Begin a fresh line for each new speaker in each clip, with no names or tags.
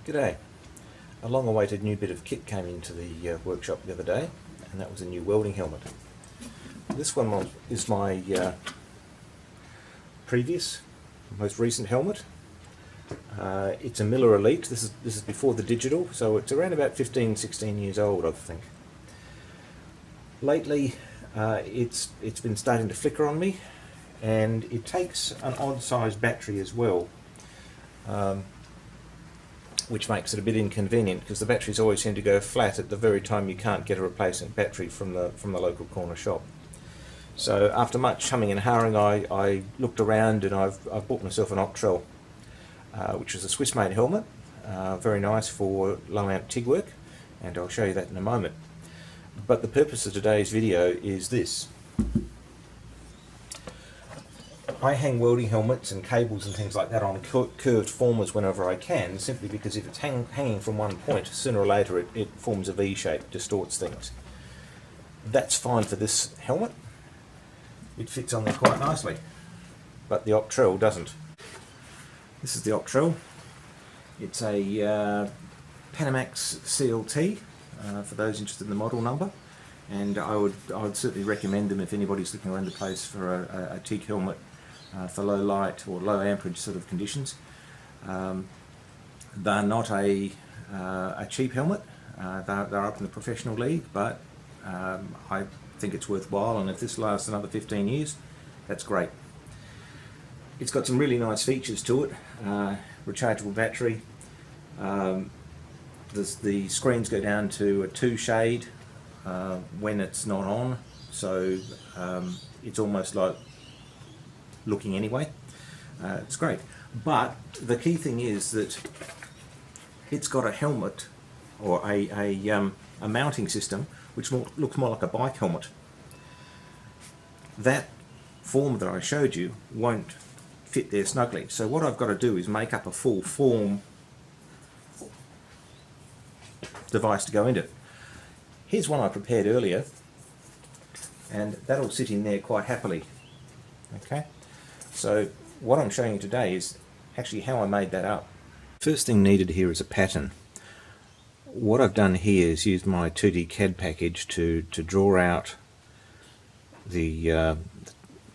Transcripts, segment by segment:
G'day. A long-awaited new bit of kit came into the workshop the other day, and that was a new welding helmet. This one is my most recent helmet. It's a Miller Elite. This is before the digital, so it's around about 15-16 years old, I think. Lately, it's been starting to flicker on me, and it takes an odd-sized battery as well. Which makes it a bit inconvenient because the batteries always seem to go flat at the very time you can't get a replacement battery from the local corner shop. So after much humming and hawing, I looked around and I've bought myself an Covell, which is a Swiss-made helmet, very nice for low amp TIG work, and I'll show you that in a moment. But the purpose of today's video is this. I hang welding helmets and cables and things like that on curved formers whenever I can, simply because if it's hanging from one point, sooner or later it forms a V shape, distorts things. That's fine for this helmet. It fits on there quite nicely, but the Covell doesn't. This is the Covell. It's a Panamax CLT, for those interested in the model number, and I would certainly recommend them if anybody's looking around the place for a TIG helmet. For low light or low amperage sort of conditions. They're not a cheap helmet. They're up in the professional league, but I think it's worthwhile, and if this lasts another 15 years, that's great. It's got some really nice features to it. Rechargeable battery. The screens go down to a 2 shade when it's not on, so it's almost like looking anyway. It's great, but the key thing is that it's got a helmet or a mounting system which looks more like a bike helmet. That form that I showed you won't fit there snugly, so what I've got to do is make up a full form device to go into it. Here's one I prepared earlier, and that'll sit in there quite happily. Okay. So what I'm showing you today is actually how I made that up. First thing needed here is a pattern. What I've done here is used my 2D CAD package to draw out the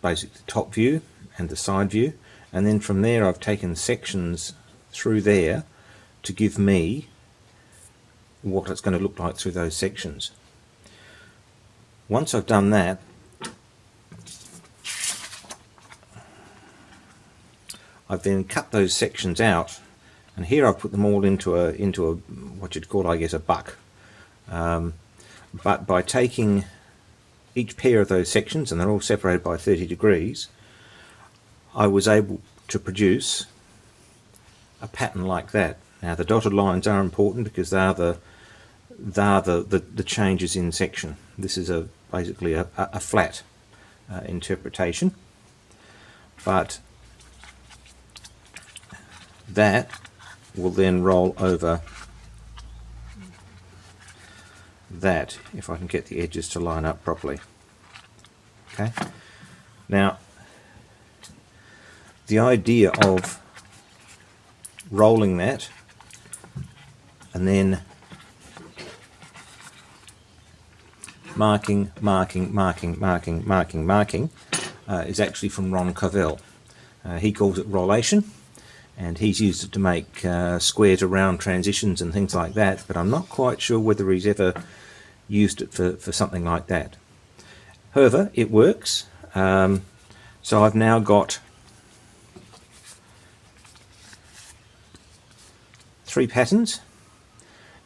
basic top view and the side view, and then from there I've taken sections through there to give me what it's going to look like through those sections. Once I've done that, I've then cut those sections out, and here I've put them all into a what you'd call, I guess, a buck. But by taking each pair of those sections, and they're all separated by 30 degrees, I was able to produce a pattern like that. Now the dotted lines are important because they are the changes in section. This is basically a flat interpretation, but that will then roll over that, if I can get the edges to line up properly. Okay. Now, the idea of rolling that and then marking is actually from Covell. He calls it rollation, and he's used it to make square to round transitions and things like that, but I'm not quite sure whether he's ever used it for something like that. However, it works. So I've now got 3 patterns,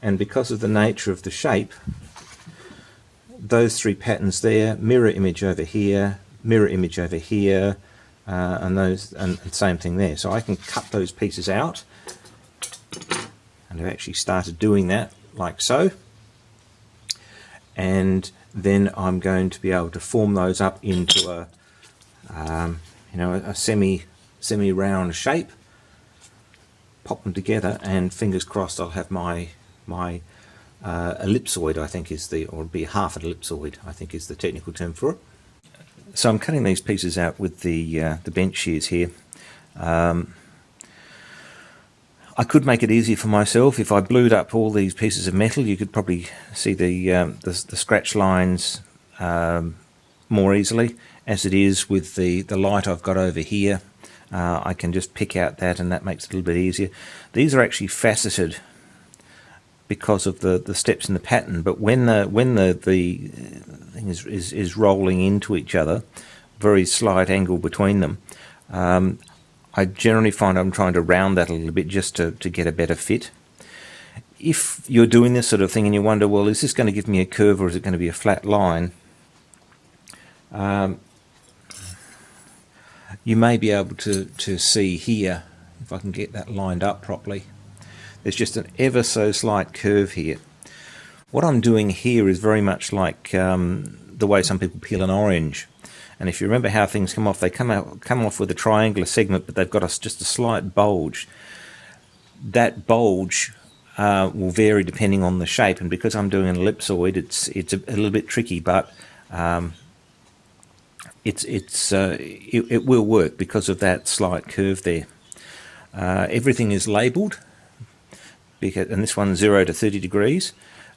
and because of the nature of the shape, those 3 patterns there, mirror image over here, mirror image over here, and same thing there. So I can cut those pieces out, and I've actually started doing that like so, and then I'm going to be able to form those up into a semi-round shape, pop them together, and fingers crossed I'll have my ellipsoid, I think is or it'll be half an ellipsoid, I think is the technical term for it. So I'm cutting these pieces out with the bench shears here. I could make it easier for myself. If I blued up all these pieces of metal, you could probably see the scratch lines more easily. As it is with the light I've got over here, I can just pick out that, and that makes it a little bit easier. These are actually faceted because of the steps in the pattern, but when the thing is rolling into each other, very slight angle between them, I generally find I'm trying to round that a little bit just to get a better fit. If you're doing this sort of thing and you wonder, well, is this going to give me a curve or is it going to be a flat line? You may be able to see here, if I can get that lined up properly, there's just an ever so slight curve here. What I'm doing here is very much like the way some people peel an orange. And if you remember how things come off, they come off with a triangular segment, but they've got just a slight bulge. That bulge will vary depending on the shape, and because I'm doing an ellipsoid, it's a little bit tricky, but it will work because of that slight curve there. Everything is labelled, and this one's 0 to 30 degrees.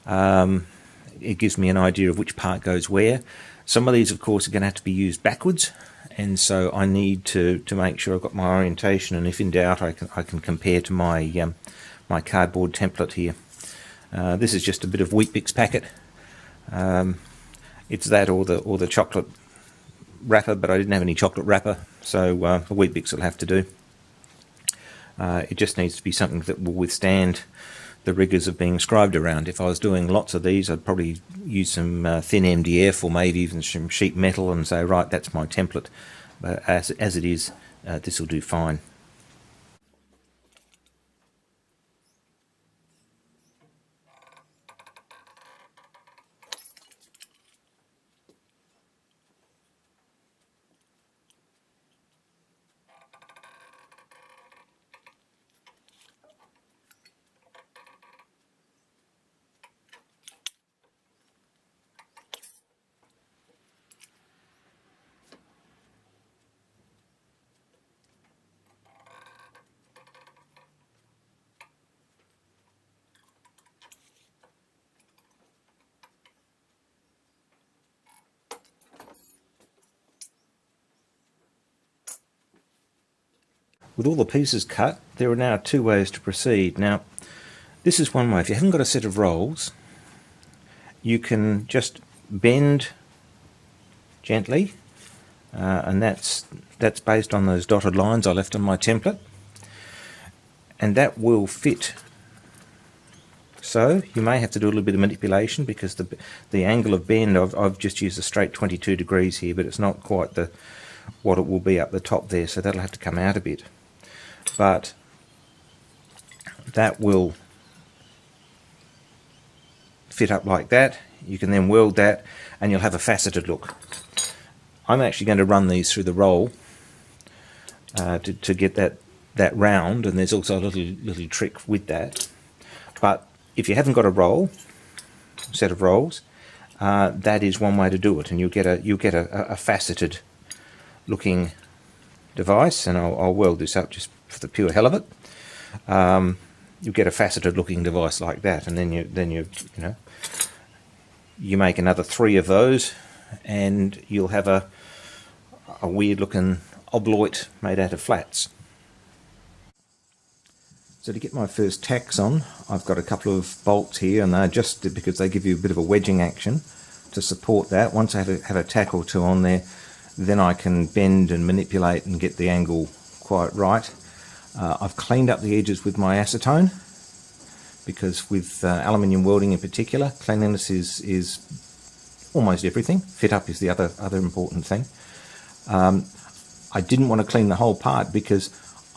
It gives me an idea of which part goes where. Some of these, of course, are going to have to be used backwards, and so I need to make sure I've got my orientation, and if in doubt, I can compare to my my cardboard template here. This is just a bit of Weet-Bix packet. It's that or the chocolate wrapper, but I didn't have any chocolate wrapper, so the Weet-Bix will have to do. It just needs to be something that will withstand the rigours of being scribed around. If I was doing lots of these, I'd probably use some thin MDF or maybe even some sheet metal and say, right, that's my template. But as it is, this will do fine. With all the pieces cut, there are now two ways to proceed. Now, this is one way. If you haven't got a set of rolls, you can just bend gently, and that's based on those dotted lines I left on my template, and that will fit. So you may have to do a little bit of manipulation because the angle of bend, I've just used a straight 22 degrees here, but it's not quite what it will be up the top there, so that'll have to come out a bit. But that will fit up like that. You can then weld that and you'll have a faceted look. I'm actually going to run these through the roll to get that round, and there's also a little trick with that. But if you haven't got a set of rolls, that is one way to do it, and you'll get a faceted looking device. And I'll weld this up just for the pure hell of it. You get a faceted looking device like that, and then you make another 3 of those, and you'll have a weird looking obloit made out of flats. So to get my first tacks on, I've got a couple of bolts here, and they're just because they give you a bit of a wedging action to support that. Once I have a tack or two on there, then I can bend and manipulate and get the angle quite right. I've cleaned up the edges with my acetone, because with aluminium welding in particular, cleanliness is almost everything. Fit up is the other important thing. I didn't want to clean the whole part because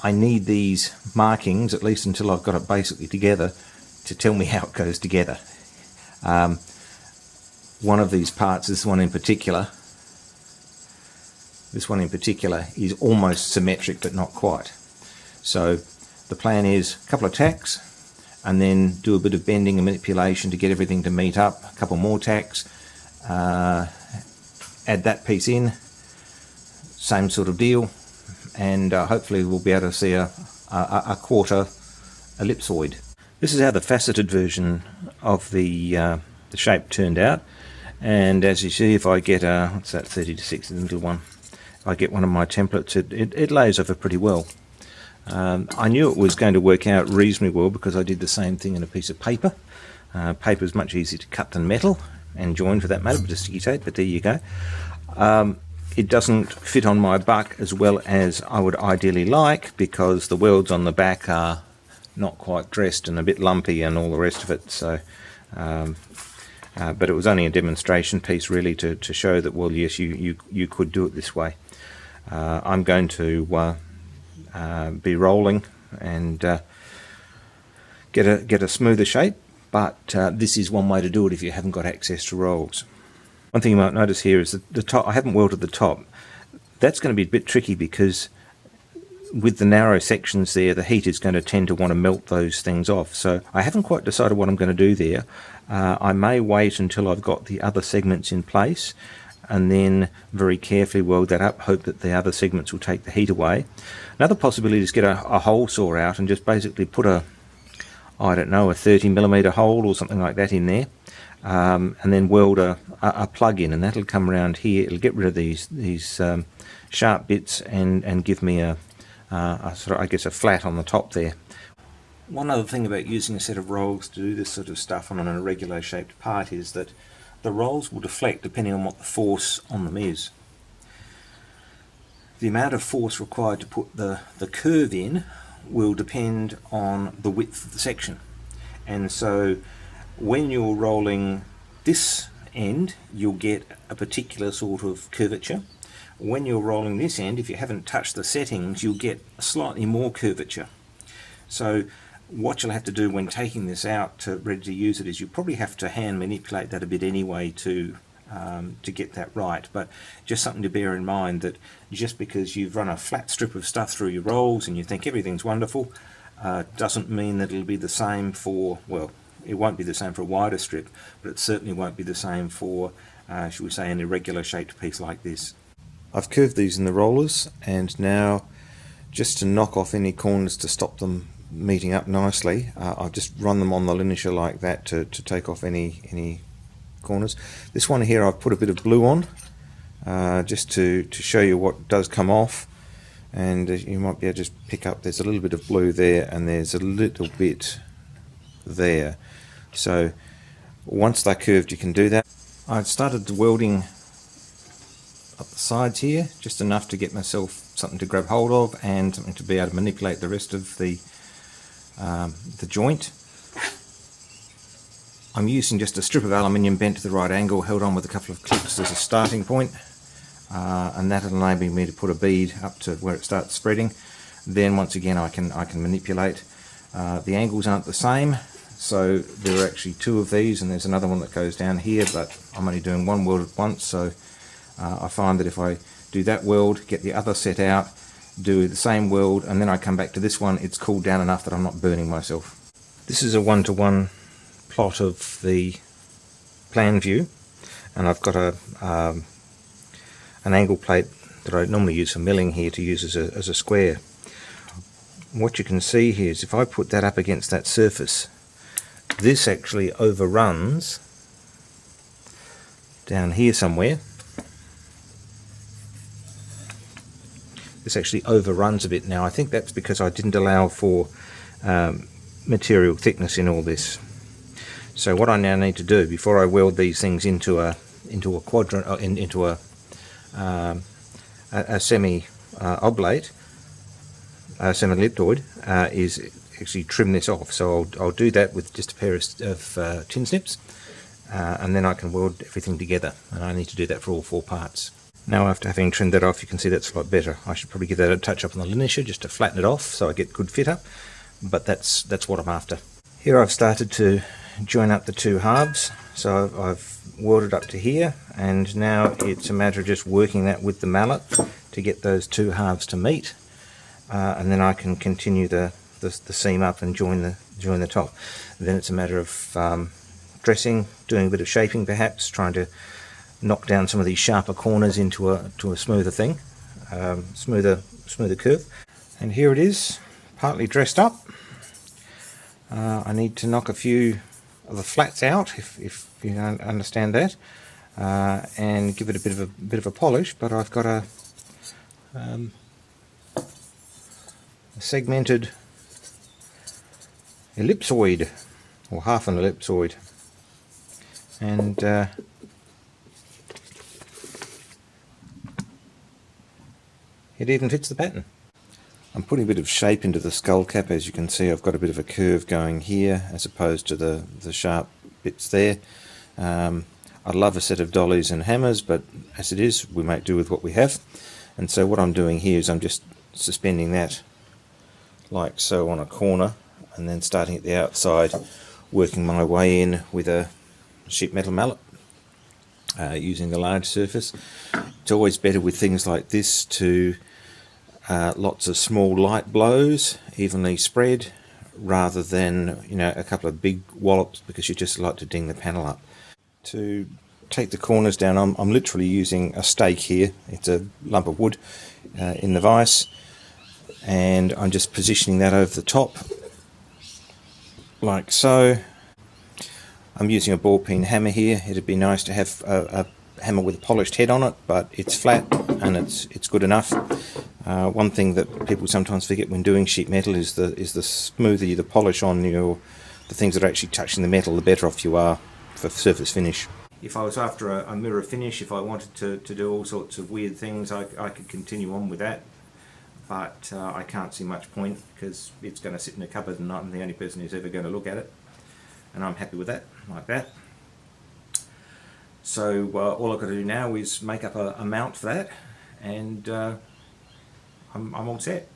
I need these markings, at least until I've got it basically together, to tell me how it goes together. One of these parts, this one in particular, is almost symmetric but not quite. So the plan is a couple of tacks, and then do a bit of bending and manipulation to get everything to meet up. A couple more tacks, add that piece in, same sort of deal, and hopefully we'll be able to see a quarter ellipsoid. This is how the faceted version of the shape turned out, and as you see, if I get a, what's that, 30 to 60, the middle one, if I get one of my templates, it lays over pretty well. I knew it was going to work out reasonably well because I did the same thing in a piece of paper. Paper is much easier to cut than metal, and join for that matter, but a sticky tape, but there you go. It doesn't fit on my buck as well as I would ideally like because the welds on the back are not quite dressed and a bit lumpy and all the rest of it. So, but it was only a demonstration piece really to show that, well, yes, you could do it this way. I'm going to be rolling and get a smoother shape, but this is one way to do it if you haven't got access to rolls. One thing you might notice here is that the top, I haven't welded the top. That's going to be a bit tricky because with the narrow sections there, the heat is going to tend to want to melt those things off. So I haven't quite decided what I'm going to do there. I may wait until I've got the other segments in place and then very carefully weld that up, hope that the other segments will take the heat away. Another possibility is get a hole saw out and just basically put a 30mm hole or something like that in there. And then weld a plug in, and that'll come around here. It'll get rid of these sharp bits and give me a sort of, I guess, a flat on the top there. One other thing about using a set of rolls to do this sort of stuff on an irregular shaped part is that the rolls will deflect depending on what the force on them is. The amount of force required to put the curve in will depend on the width of the section, and so when you're rolling this end, you'll get a particular sort of curvature. When you're rolling this end, if you haven't touched the settings, you'll get slightly more curvature. So what you'll have to do when taking this out ready to use it is you probably have to hand manipulate that a bit anyway to get that right. But just something to bear in mind, that just because you've run a flat strip of stuff through your rolls and you think everything's wonderful, doesn't mean that it'll be the same for, well, it won't be the same for a wider strip, but it certainly won't be the same for, should we say, an irregular shaped piece like this. I've curved these in the rollers, and now just to knock off any corners to stop them meeting up nicely, I've just run them on the linisher like that to take off any corners. This one here I've put a bit of blue on just to show you what does come off, and you might be able to just pick up there's a little bit of blue there and there's a little bit there. So once they're curved you can do that. I've started the welding up the sides here, just enough to get myself something to grab hold of and something to be able to manipulate the rest of the joint. I'm using just a strip of aluminium bent to the right angle, held on with a couple of clips as a starting point, and that'll enable me to put a bead up to where it starts spreading. Then once again I can manipulate. The angles aren't the same, so there are actually two of these, and there's another one that goes down here, but I'm only doing one weld at once, so I find that if I do that weld, get the other set out, do the same weld, and then I come back to this one, it's cooled down enough that I'm not burning myself. This is a one-to-one plot of the plan view, and I've got an angle plate that I normally use for milling here to use as a square. What you can see here is if I put that up against that surface, this actually overruns down here somewhere. This actually overruns a bit now. I think that's because I didn't allow for material thickness in all this. So what I now need to do before I weld these things into a quadrant, into a semi oblate, semi-ellipsoid, is actually trim this off. So I'll do that with just a pair of tin snips, and then I can weld everything together. And I need to do that for all four parts. Now after having trimmed that off, you can see that's a lot better. I should probably give that a touch up on the linisher just to flatten it off so I get good fit up, but that's what I'm after. Here I've started to join up the two halves, so I've welded up to here, and now it's a matter of just working that with the mallet to get those two halves to meet, and then I can continue the seam up and join the top. Then it's a matter of dressing, doing a bit of shaping perhaps, trying to knock down some of these sharper corners into a smoother thing, smoother curve. And here it is, partly dressed up. I need to knock a few of the flats out, if you don't understand that, and give it a bit of a polish. But I've got a segmented ellipsoid, or half an ellipsoid, and it even fits the pattern. I'm putting a bit of shape into the skull cap. As you can see, I've got a bit of a curve going here as opposed to the sharp bits there. I'd love a set of dollies and hammers, but as it is, we make do with what we have. And so what I'm doing here is I'm just suspending that like so on a corner, and then starting at the outside, working my way in with a sheet metal mallet, using the large surface. It's always better with things like this to lots of small light blows, evenly spread, rather than a couple of big wallops, because you just like to ding the panel up. To take the corners down, I'm literally using a stake here. It's a lump of wood in the vise, and I'm just positioning that over the top like so. I'm using a ball peen hammer here. It'd be nice to have a hammer with a polished head on it, but it's flat and it's good enough. One thing that people sometimes forget when doing sheet metal is the smoother the polish on the things that are actually touching the metal, the better off you are for surface finish. If I was after a mirror finish, if I wanted to do all sorts of weird things, I could continue on with that, but I can't see much point, because it's going to sit in a cupboard and I'm the only person who's ever going to look at it, and I'm happy with that, like that. So all I've got to do now is make up a mount for that, and I'm all set.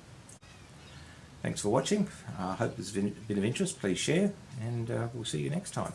Thanks for watching. I hope this has been of interest. Please share, and we'll see you next time.